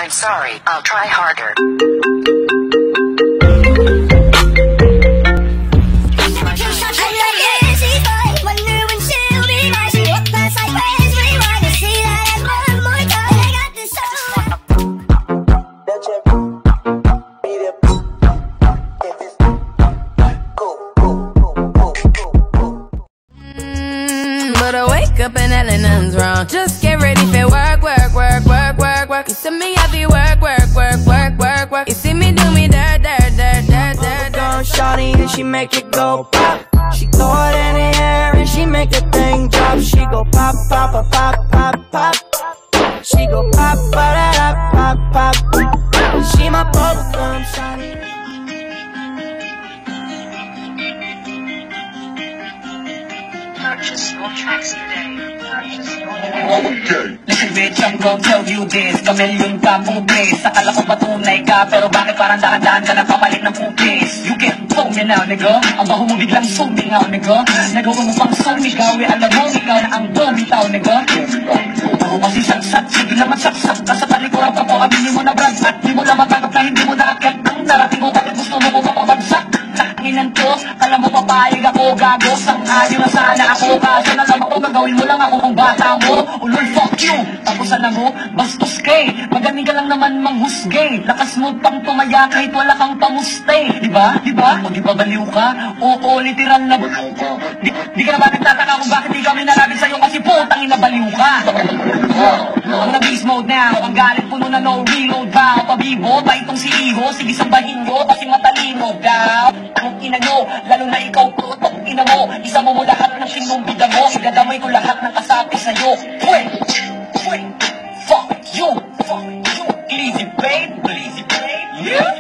I'm sorry, I'll try harder. But I wake up and hell nothing's wrong. Just get ready for work, work, work, work, work, work. You see me happy work, work, work, work, work, work. You see me do me dirt, dirt, dirt, dirt, dirt, dirt. Shawty and she make it go pop. She throw it in the air and she make the thing drop. She go pop, pop, pop, pop, pop, pop. She go pop, pop, pop, pop, pop. She my bubblegum shawty. Purchase your tracks today. Listen bitch, I'm gon' tell you this. Kamilyon ka mong place. Akala ko patunay ka, pero bakit parang dahan-dahan ka nagpapalit ng pupis? You get phone me now, nigga. Ang baho mo biglang sumingaw, nigga. Nagawa mo pang sumigaw, alam mo, ikaw na ang bumitaw, nigga. Ako kasi sagsat, sige naman saksak ka sa talikuran ka po. Aminin mo na brad, at di mo na matanggap na hindi mo naakyat ang narating mo. Bakit gusto mo mapapabagsak? Takinan ko, alam mo papayag ako, gago. Sang-ayon na sana ako, kaso na lang ako, gagawin mo lang ako kung bata mo. Ulol, fuck you. Tapos alam mo, bastos kay. Magaling ka lang naman manghusgay. Lakas mo pang tumaya kahit wala kang pamustay. Diba? Diba? O di ba baliw ka? Oo, literal na baliw ka. Di ka na ba nagtataka kung bakit di kami nalagay sa'yo kasi putang ina baliw ka. Ang na-beast mode now, ang galit puno na no reload vow. Pabibo, ba itong si Iho? Sige sambahin mo kasi matalino daw. Ang ina nyo, lalo na ikaw putok ina mo. Isa mo lahat ng sinumbida mo. Igadamay ko lahat ng kasapi sa'yo. Wait, fuck you, easy babe, yeah.